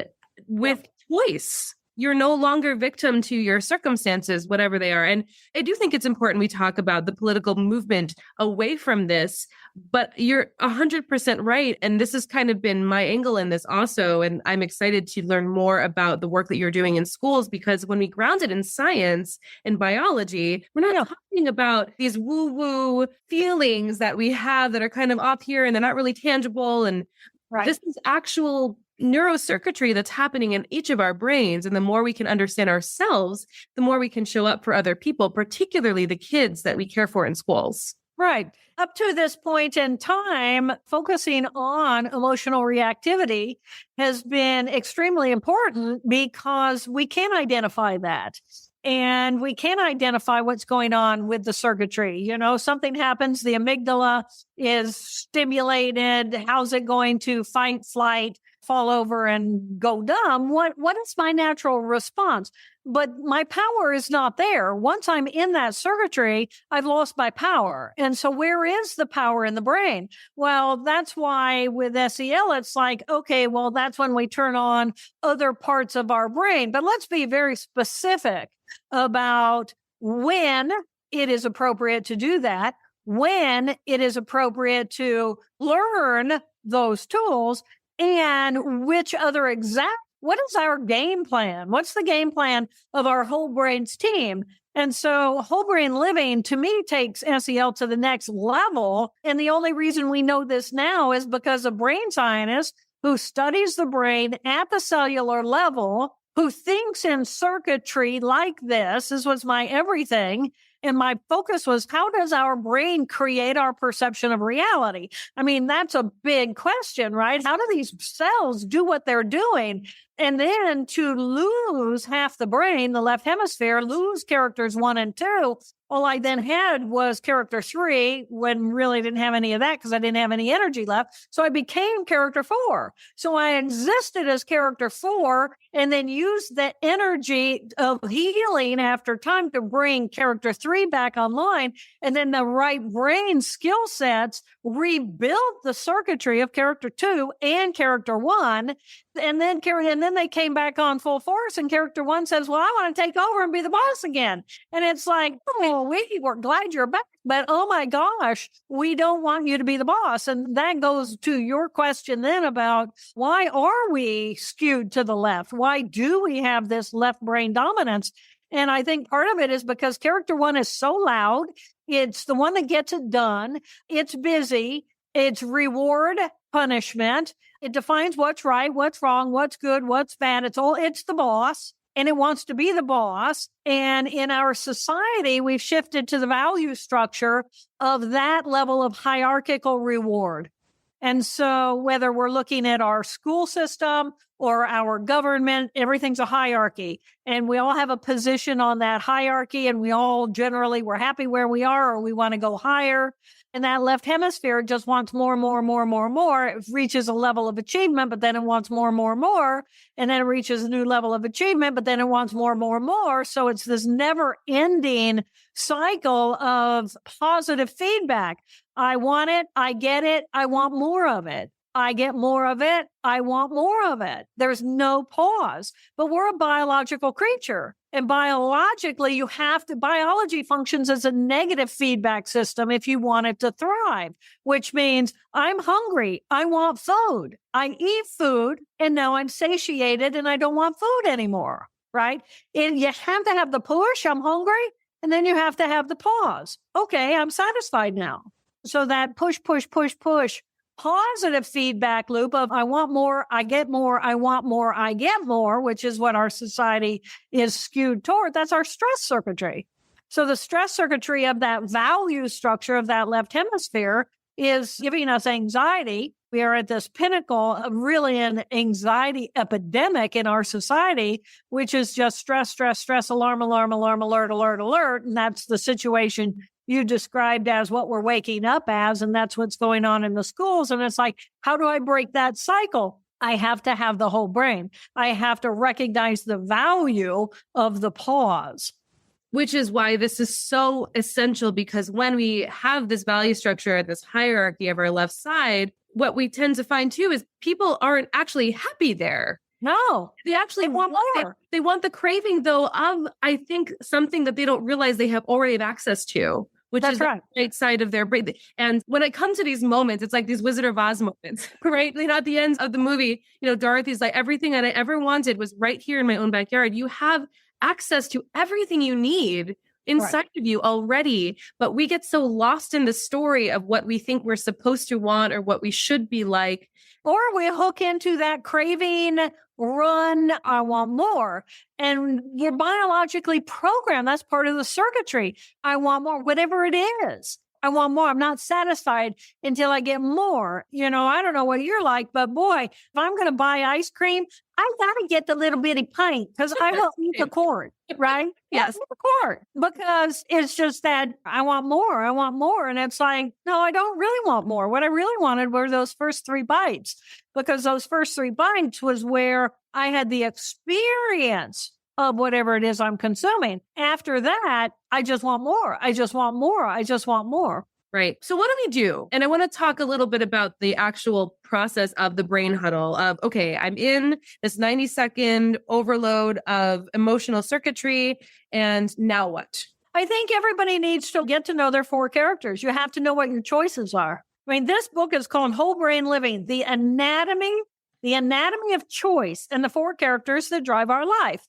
with choice. You're no longer victim to your circumstances, whatever they are. And I do think it's important we talk about the political movement away from this, but you're 100% right. And this has kind of been my angle in this also. And I'm excited to learn more about the work that you're doing in schools, because when we ground it in science and biology, we're not talking about these woo-woo feelings that we have that are kind of off here and they're not really tangible. And this is actual neurocircuitry that's happening in each of our brains. And the more we can understand ourselves, the more we can show up for other people, particularly the kids that we care for in schools. Right. Up to this point in time, focusing on emotional reactivity has been extremely important because we can identify that. And we can identify what's going on with the circuitry. You know, something happens, the amygdala is stimulated. How's it going to fight, flight, fall over and go dumb? What is my natural response? But my power is not there. Once I'm in that circuitry, I've lost my power. And so where is the power in the brain? Well, that's why with SEL, it's like, okay, well, that's when we turn on other parts of our brain. But let's be very specific about when it is appropriate to do that, when it is appropriate to learn those tools, and which other what is our game plan? What's the game plan of our whole brains team? And so whole brain living to me takes SEL to the next level. And the only reason we know this now is because a brain scientist who studies the brain at the cellular level, who thinks in circuitry like this was my everything. And my focus was, how does our brain create our perception of reality? I mean, that's a big question, right? How do these cells do what they're doing? And then to lose half the brain, the left hemisphere, lose characters 1 and 2. All I then had was character 3, when really didn't have any of that because I didn't have any energy left. So I became character 4. So I existed as character 4 and then used the energy of healing after time to bring character 3 back online. And then the right brain skill sets rebuild the circuitry of character 2 and character 1. And then they came back on full force, and character 1 says, well, I want to take over and be the boss again. And it's like, oh, we're glad you're back, but oh my gosh, we don't want you to be the boss. And that goes to your question then about why are we skewed to the left? Why do we have this left brain dominance? And I think part of it is because character one is so loud. It's the one that gets it done. It's busy. It's reward, punishment. It defines what's right, what's wrong, what's good, what's bad. It's the boss, and it wants to be the boss. And in our society, we've shifted to the value structure of that level of hierarchical reward. And so whether we're looking at our school system or our government, everything's a hierarchy. And we all have a position on that hierarchy. And we're happy where we are, or we want to go higher. And that left hemisphere just wants more and more and more and more and more. It reaches a level of achievement, but then it wants more and more and more. And then it reaches a new level of achievement, but then it wants more and more and more. So it's this never ending cycle of positive feedback. I want it. I get it. I want more of it. I get more of it. I want more of it. There's no pause, but we're a biological creature. And biologically, biology functions as a negative feedback system if you want it to thrive, which means I'm hungry. I want food. I eat food, and now I'm satiated and I don't want food anymore, right? And you have to have the push, I'm hungry, and then you have to have the pause. Okay, I'm satisfied now. So that push, positive feedback loop of I want more, I get more, I want more, I get more, which is what our society is skewed toward. That's our stress circuitry. So the stress circuitry of that value structure of that left hemisphere is giving us anxiety. We are at this pinnacle of really an anxiety epidemic in our society, which is just stress, alarm, alert. And that's the situation you described as what we're waking up as, and that's what's going on in the schools. And it's like, how do I break that cycle? I have to have the whole brain. I have to recognize the value of the pause. Which is why this is so essential, because when we have this value structure, this hierarchy of our left side, what we tend to find too is people aren't actually happy there. No, they actually want more. They want the craving, though, of, I think, something that they don't realize they already have access to, which is right. The right side of their brain. And when it comes to these moments, it's like these Wizard of Oz moments, right? At the end of the movie, Dorothy's like, everything that I ever wanted was right here in my own backyard. You have access to everything you need inside of you already, but we get so lost in the story of what we think we're supposed to want or what we should be like. Or we hook into that craving, run, I want more. And you're biologically programmed. That's part of the circuitry. I want more, whatever it is. I want more. I'm not satisfied until I get more. I don't know what you're like, but boy, if I'm going to buy ice cream, I got to get the little bitty pint because I will eat the quart, right? Yes. The quart, because it's just that I want more. I want more. And it's like, no, I don't really want more. What I really wanted were those first 3 bites, because those first 3 bites was where I had the experience of whatever it is I'm consuming. After that, I just want more. I just want more. I just want more. Right. So what do we do? And I want to talk a little bit about the actual process of the brain huddle of, okay, I'm in this 90-second overload of emotional circuitry, and now what? I think everybody needs to get to know their 4 characters. You have to know what your choices are. This book is called Whole Brain Living, the anatomy of choice, and the 4 characters that drive our life.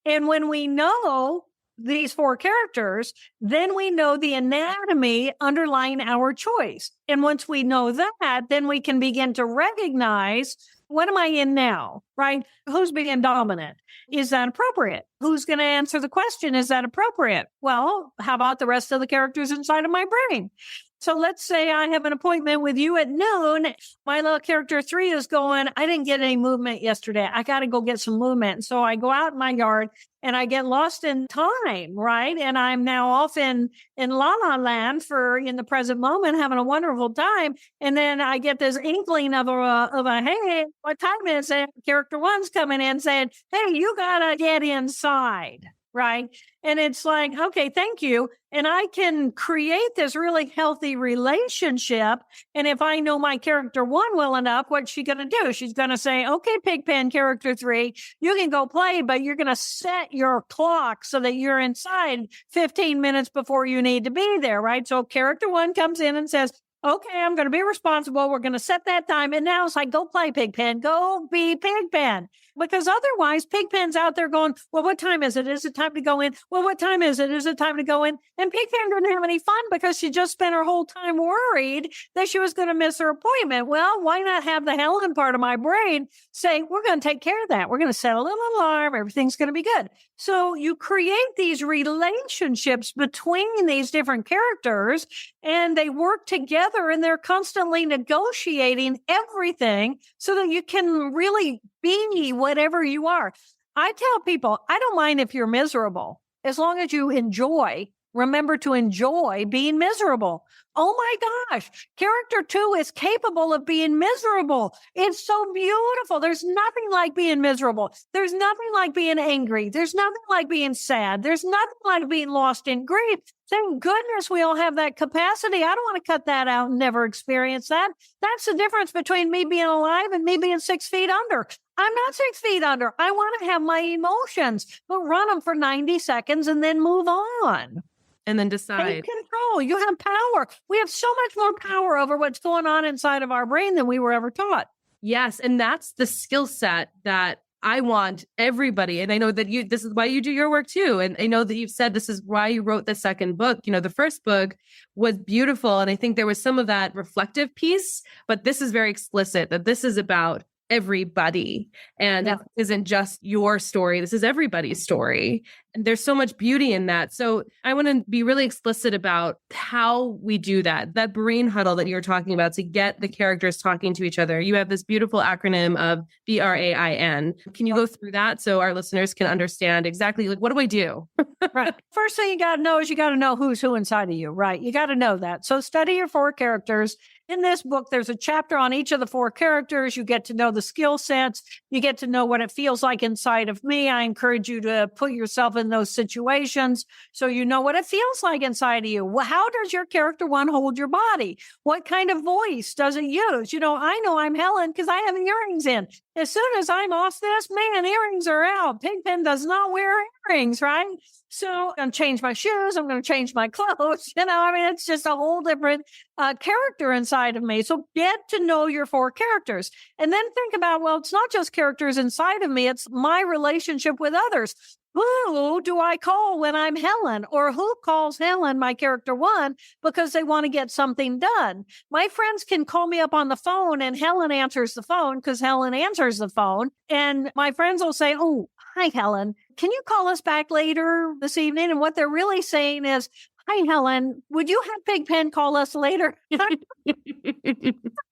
And when we know these 4 characters, then we know the anatomy underlying our choice. And once we know that, then we can begin to recognize, what am I in now, right? Who's being dominant? Is that appropriate? Who's going to answer the question? Is that appropriate? Well, how about the rest of the characters inside of my brain? So let's say I have an appointment with you at noon. My little character 3 is going, I didn't get any movement yesterday. I got to go get some movement. So I go out in my yard and I get lost in time, right? And I'm now off in La La Land in the present moment, having a wonderful time. And then I get this inkling of a hey, what time is it? Character 1's coming in saying, hey, you got to get inside. Right. And it's like, okay, thank you. And I can create this really healthy relationship. And if I know my character 1 well enough, what's she going to do? She's going to say, okay, Pigpen character 3, you can go play, but you're going to set your clock so that you're inside 15 minutes before you need to be there. Right. So character 1 comes in and says, Okay, I'm going to be responsible. We're going to set that time. And now it's like, go play Pigpen, go be Pigpen. Because otherwise, Pigpen's out there going, well, what time is it? Is it time to go in? Well, what time is it? Is it time to go in? And Pigpen didn't have any fun because she just spent her whole time worried that she was going to miss her appointment. Well, why not have the Helen part of my brain say, we're going to take care of that. We're going to set a little alarm. Everything's going to be good. So you create these relationships between these different characters, and they work together, and they're constantly negotiating everything so that you can really be whatever you are. I tell people, I don't mind if you're miserable, as long as you remember to enjoy being miserable. Oh my gosh, character 2 is capable of being miserable. It's so beautiful. There's nothing like being miserable. There's nothing like being angry. There's nothing like being sad. There's nothing like being lost in grief. Thank goodness we all have that capacity. I don't want to cut that out and never experience that. That's the difference between me being alive and me being 6 feet under. I'm not 6 feet under. I want to have my emotions, but run them for 90 seconds and then move on. And then decide. Take control. You have power. We have so much more power over what's going on inside of our brain than we were ever taught. Yes. And that's the skill set that I want everybody. And I know that this is why you do your work too. And I know that you've said this is why you wrote the second book. You know, the first book was beautiful. And I think there was some of that reflective piece, but this is very explicit that this is about everybody. And it isn't just your story. This is everybody's story. And there's so much beauty in that. So I want to be really explicit about how we do that brain huddle that you're talking about to get the characters talking to each other. You have this beautiful acronym of BRAIN. Can you go through that so our listeners can understand exactly, like, what do I do? Right. First thing you got to know is you got to know who's who inside of you, right? You got to know that. So study your 4 characters. In this book, there's a chapter on each of the 4 characters. You get to know the skill sets. You get to know what it feels like inside of me. I encourage you to put yourself in those situations so you know what it feels like inside of you. Well, how does your character 1 hold your body? What kind of voice does it use? You know I'm Helen because I have earrings in. As soon as I'm off this, man, earrings are out. Pigpen does not wear earrings, right? So I'm going to change my shoes. I'm going to change my clothes. It's just a whole different character inside of me. So get to know your 4 characters and then think about, well, it's not just characters inside of me. It's my relationship with others. Who do I call when I'm Helen? Or who calls Helen, my character 1, because they want to get something done? My friends can call me up on the phone and Helen answers the phone because Helen answers the phone. And my friends will say, oh, hi, Helen. Can you call us back later this evening? And what they're really saying is, hi, Helen, would you have Pigpen call us later?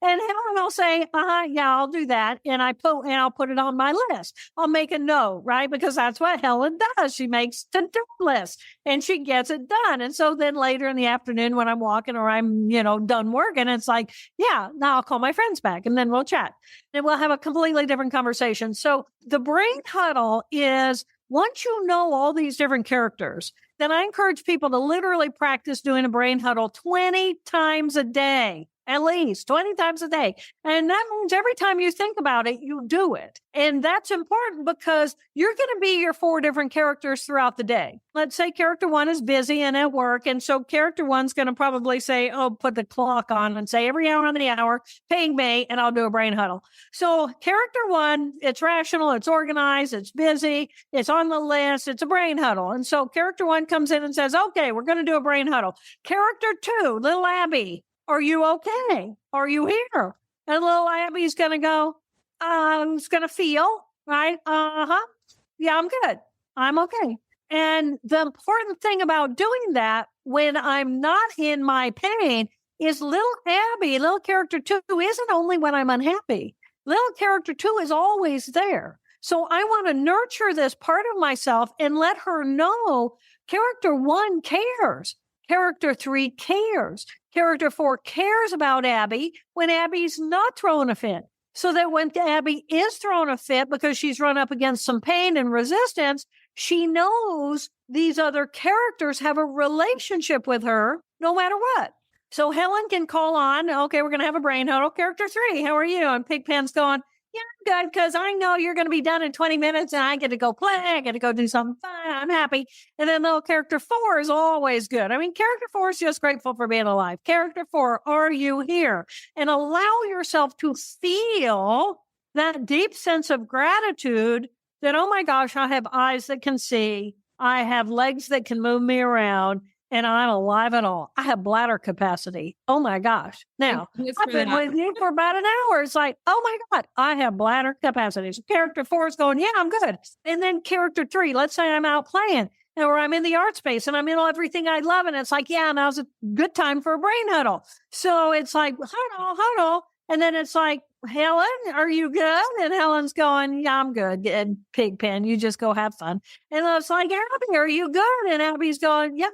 And Helen will say, yeah, I'll do that. And I'll put it on my list. I'll make a note, right? Because that's what Helen does. She makes to-do lists and she gets it done. And so then later in the afternoon when I'm walking or I'm, done working, it's like, yeah, now I'll call my friends back and then we'll chat and we'll have a completely different conversation. So the brain huddle is, once you know all these different characters, then I encourage people to literally practice doing a brain huddle 20 times a day. At least 20 times a day. And that means every time you think about it, you do it. And that's important because you're going to be your 4 different characters throughout the day. Let's say character 1 is busy and at work. And so character 1's going to probably say, put the clock on and say every hour on the hour, ping me, and I'll do a brain huddle. So character 1, it's rational, it's organized, it's busy, it's on the list, it's a brain huddle. And so character 1 comes in and says, okay, we're going to do a brain huddle. Character 2, little Abby. Are you okay? Are you here? And little Abby's going to go, it's going to feel, right? Yeah, I'm good. I'm okay. And the important thing about doing that when I'm not in my pain is little Abby, little character 2, isn't only when I'm unhappy. Little character 2 is always there. So I want to nurture this part of myself and let her know character 1 cares. Character 3 cares. Character 4 cares about Abby when Abby's not throwing a fit. So that when Abby is throwing a fit because she's run up against some pain and resistance, she knows these other characters have a relationship with her no matter what. So Helen can call on, okay, we're going to have a brain huddle. Character 3, how are you? And Pigpen's going, yeah, I'm good, because I know you're going to be done in 20 minutes and I get to go play. I get to go do something fun. I'm happy. And then little character 4 is always good. I mean, character 4 is just grateful for being alive. Character 4, are you here? And allow yourself to feel that deep sense of gratitude that, oh my gosh, I have eyes that can see. I have legs that can move me around. And I'm alive at all. I have bladder capacity. Oh my gosh. Now, I've been with you for about an hour. It's like, oh my God, I have bladder capacity. So character 4 is going, yeah, I'm good. And then character 3, let's say I'm out playing or I'm in the art space and I'm in everything I love. And it's like, yeah, now's a good time for a brain huddle. So it's like, huddle. And then it's like, Helen, are you good? And Helen's going, yeah, I'm good. And Pigpen, you just go have fun. And I was like, Abby, are you good? And Abby's going, yeah,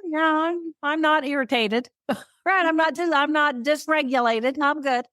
I'm not irritated. Right. I'm not dysregulated. I'm good.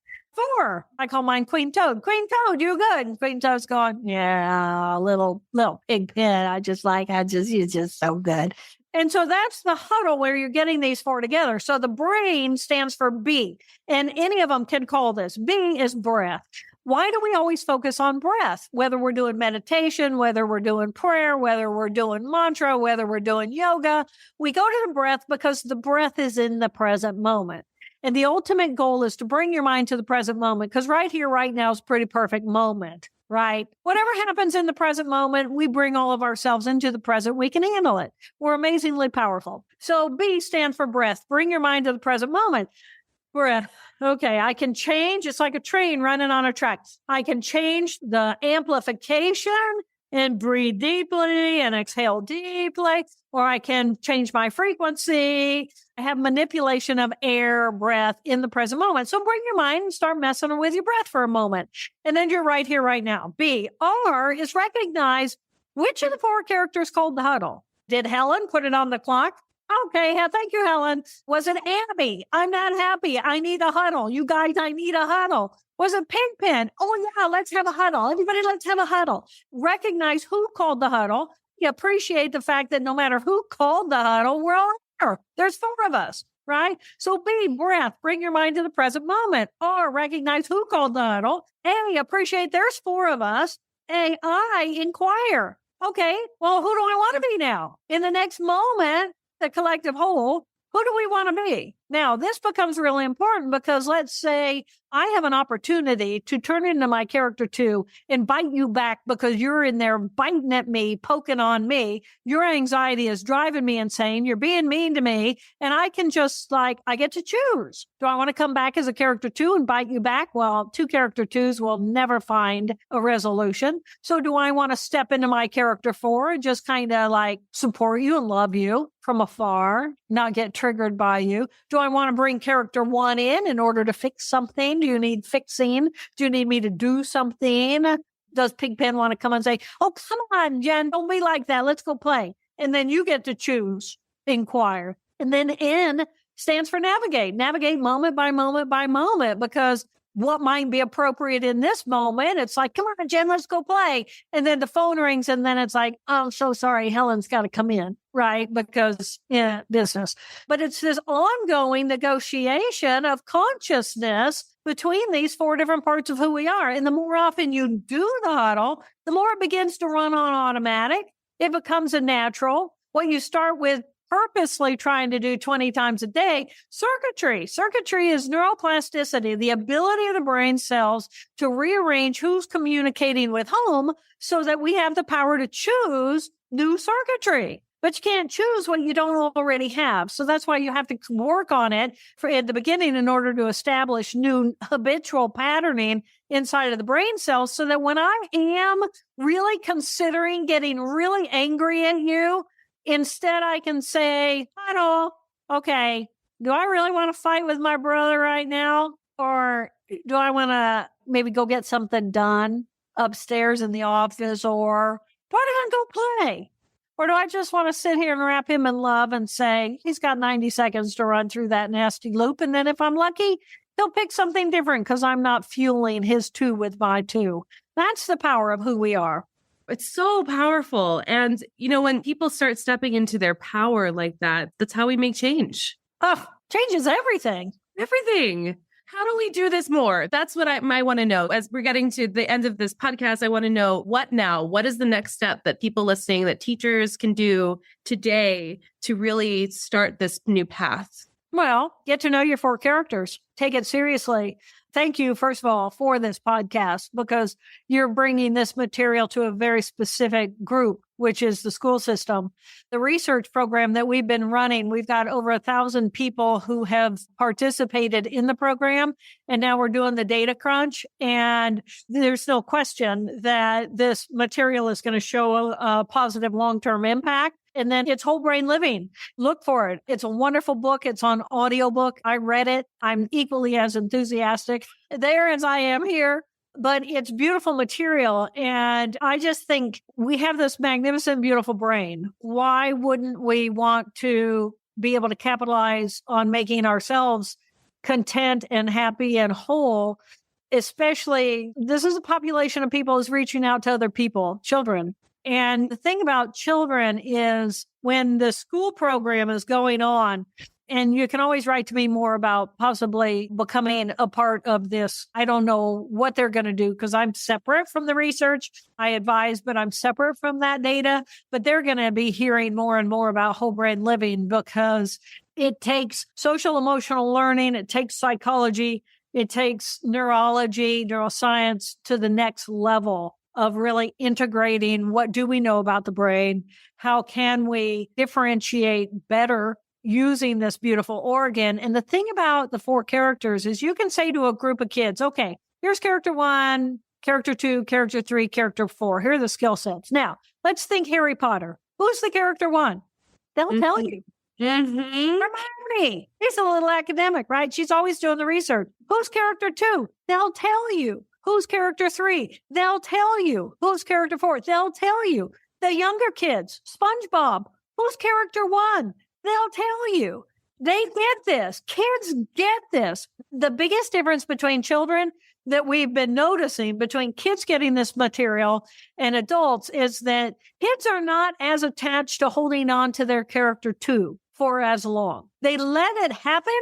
4, I call mine Queen Toad. Queen Toad, you good? And Queen Toad's going, yeah, little Pigpen. You're just so good. And so that's the huddle where you're getting these 4 together. So the brain stands for B, and any of them can call this. B is breath. Why do we always focus on breath? Whether we're doing meditation, whether we're doing prayer, whether we're doing mantra, whether we're doing yoga, we go to the breath because the breath is in the present moment. And the ultimate goal is to bring your mind to the present moment, because right here, right now is a pretty perfect moment. Right? Whatever happens in the present moment, we bring all of ourselves into the present. We can handle it. We're amazingly powerful. So B stands for breath. Bring your mind to the present moment. Breath. Okay, I can change. It's like a train running on a track. I can change the amplification and breathe deeply and exhale deeply, or I can change my frequency. I have manipulation of air, breath in the present moment. So bring your mind and start messing with your breath for a moment. And then you're right here, right now. B, R is recognize which of the 4 characters called the huddle. Did Helen put it on the clock? Okay, thank you, Helen. Was it Abby? I'm not happy. I need a huddle. You guys, I need a huddle. Was it Pigpen? Oh, yeah, let's have a huddle. Everybody, let's have a huddle. Recognize who called the huddle. You appreciate the fact that no matter who called the huddle, we're all here. There's 4 of us, right? So B, breath. Bring your mind to the present moment. R, recognize who called the huddle. A, appreciate there's 4 of us. A, I, inquire. Okay, well, who do I want to be now? In the next moment, the collective whole, who do we want to be? Now, this becomes really important because let's say I have an opportunity to turn into my character 2 and bite you back because you're in there biting at me, poking on me. Your anxiety is driving me insane. You're being mean to me. And I can just I get to choose. Do I want to come back as a character 2 and bite you back? Well, 2 character 2s will never find a resolution. So do I want to step into my character 4 and just kind of support you and love you from afar, not get triggered by you? Do I want to bring character 1 in order to fix something? Do you need fixing? Do you need me to do something? Does Pigpen want to come and say, oh, come on, Jen, don't be like that. Let's go play. And then you get to choose, inquire. And then N stands for navigate. Navigate moment by moment by moment, because what might be appropriate in this moment, it's like, come on, Jen, let's go play. And then the phone rings and then it's like, oh, so sorry, Helen's got to come in, right? Because, business. But it's this ongoing negotiation of consciousness between these 4 different parts of who we are. And the more often you do the huddle, the more it begins to run on automatic. It becomes a natural. What you start with purposely trying to do 20 times a day, circuitry. Circuitry is neuroplasticity, the ability of the brain cells to rearrange who's communicating with whom so that we have the power to choose new circuitry. But you can't choose what you don't already have. So that's why you have to work on it at the beginning in order to establish new habitual patterning inside of the brain cells so that when I am really considering getting really angry at you, instead, I can say, okay, do I really want to fight with my brother right now? Or do I want to maybe go get something done upstairs in the office? Or do I want to go play? Or do I just want to sit here and wrap him in love and say, he's got 90 seconds to run through that nasty loop. And then if I'm lucky, he'll pick something different because I'm not fueling his 2 with my 2. That's the power of who we are. It's so powerful. And, when people start stepping into their power like that, that's how we make change. Oh, changes everything. Everything. How do we do this more? That's what I might want to know. As we're getting to the end of this podcast, I want to know what now? What is the next step that people listening, that teachers can do today to really start this new path? Well, get to know your 4 characters. Take it seriously. Thank you, first of all, for this podcast, because you're bringing this material to a very specific group, which is the school system. The research program that we've been running, we've got over 1,000 people who have participated in the program, and now we're doing the data crunch. And there's no question that this material is going to show a positive long-term impact. And then it's Whole Brain Living. Look for it. It's a wonderful book. It's on audiobook. I read it. I'm equally as enthusiastic there as I am here, but it's beautiful material. And I just think we have this magnificent, beautiful brain. Why wouldn't we want to be able to capitalize on making ourselves content and happy and whole? Especially, this is a population of people who's reaching out to other people, children. And the thing about children is when the school program is going on, and you can always write to me more about possibly becoming a part of this. I don't know what they're going to do because I'm separate from the research. I advise, but I'm separate from that data. But they're going to be hearing more and more about whole brain living because it takes social emotional learning. It takes psychology. It takes neurology, neuroscience to the next level of really integrating what do we know about the brain? How can we differentiate better using this beautiful organ? And the thing about the 4 characters is you can say to a group of kids, okay, here's character 1, character 2, character 3, character 4. Here are the skill sets. Now, let's think Harry Potter. Who's the character 1? They'll tell you. Hermione. He's a little academic, right? She's always doing the research. Who's character 2? They'll tell you. Who's character 3? They'll tell you. Who's character 4? They'll tell you. The younger kids, SpongeBob. Who's character 1? They'll tell you. They get this. Kids get this. The biggest difference between children that we've been noticing between kids getting this material and adults is that kids are not as attached to holding on to their character 2 for as long. They let it happen.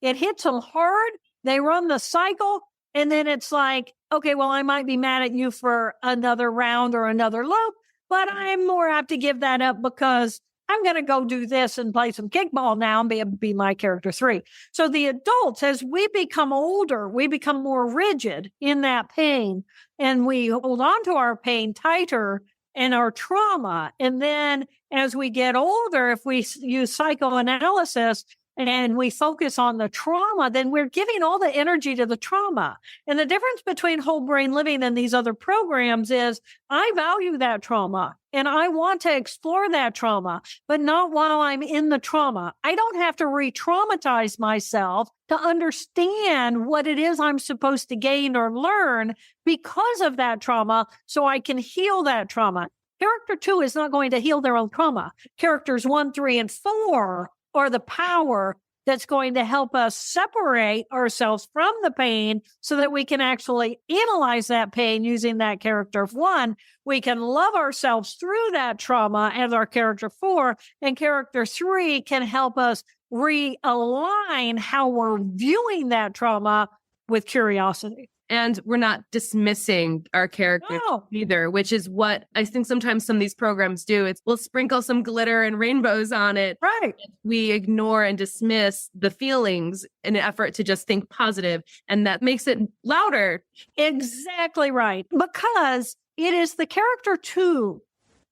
It hits them hard. They run the cycle. And then it's like, okay, well, I might be mad at you for another round or another loop, but I'm more apt to give that up because I'm going to go do this and play some kickball now and be my character 3. So the adults, as we become older, we become more rigid in that pain and we hold on to our pain tighter and our trauma. And then as we get older, if we use psychoanalysis, and we focus on the trauma, then we're giving all the energy to the trauma. And the difference between whole brain living and these other programs is I value that trauma and I want to explore that trauma, but not while I'm in the trauma. I don't have to re-traumatize myself to understand what it is I'm supposed to gain or learn because of that trauma so I can heal that trauma. Character 2 is not going to heal their own trauma. Characters 1, 3, and 4 or the power that's going to help us separate ourselves from the pain so that we can actually analyze that pain using that character 1. We can love ourselves through that trauma as our character 4, and character 3 can help us realign how we're viewing that trauma with curiosity. And we're not dismissing our characters either, which is what I think sometimes some of these programs do. It's we'll sprinkle some glitter and rainbows on it. Right. We ignore and dismiss the feelings in an effort to just think positive, and that makes it louder. Exactly right. Because it is the character 2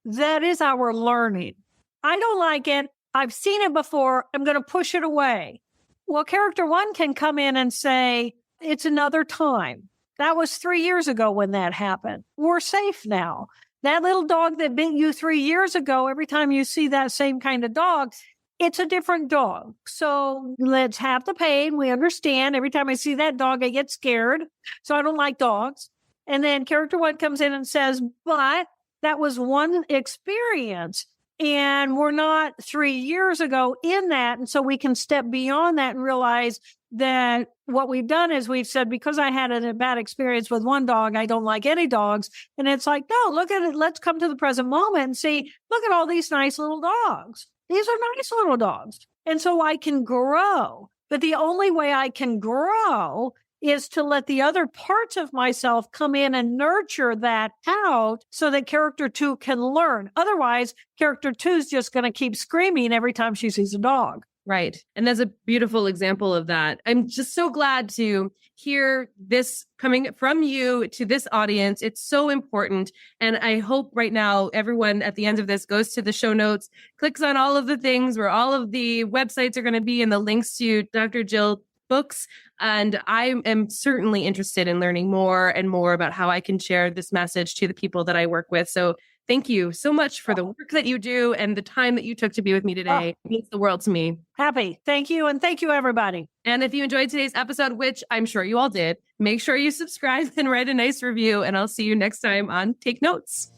that is our learning. I don't like it. I've seen it before. I'm going to push it away. Well, character 1 can come in and say, it's another time. That was 3 years ago when that happened. We're safe now. That little dog that bit you 3 years ago, every time you see that same kind of dog, it's a different dog. So let's have the pain. We understand. Every time I see that dog, I get scared. So I don't like dogs. And then character 1 comes in and says, but that was one experience. And we're not 3 years ago in that. And so we can step beyond that and realize that what we've done is we've said, because I had a bad experience with one dog, I don't like any dogs. And it's like, no, look at it. Let's come to the present moment and see, look at all these nice little dogs. These are nice little dogs. And so I can grow. But the only way I can grow is to let the other parts of myself come in and nurture that out so that character 2 can learn. Otherwise, character 2 is just going to keep screaming every time she sees a dog. Right. And that's a beautiful example of that. I'm just so glad to hear this coming from you to this audience. It's so important. And I hope right now everyone at the end of this goes to the show notes, clicks on all of the things where all of the websites are going to be and the links to Dr. Jill books. And I am certainly interested in learning more and more about how I can share this message to the people that I work with. So thank you so much for the work that you do and the time that you took to be with me today. It means the world to me. Happy. Thank you. And thank you, everybody. And if you enjoyed today's episode, which I'm sure you all did, make sure you subscribe and write a nice review. And I'll see you next time on Take Notes.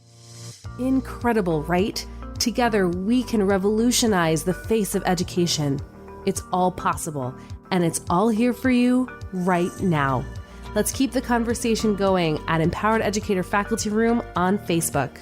Incredible, right? Together, we can revolutionize the face of education. It's all possible, and it's all here for you right now. Let's keep the conversation going at Empowered Educator Faculty Room on Facebook.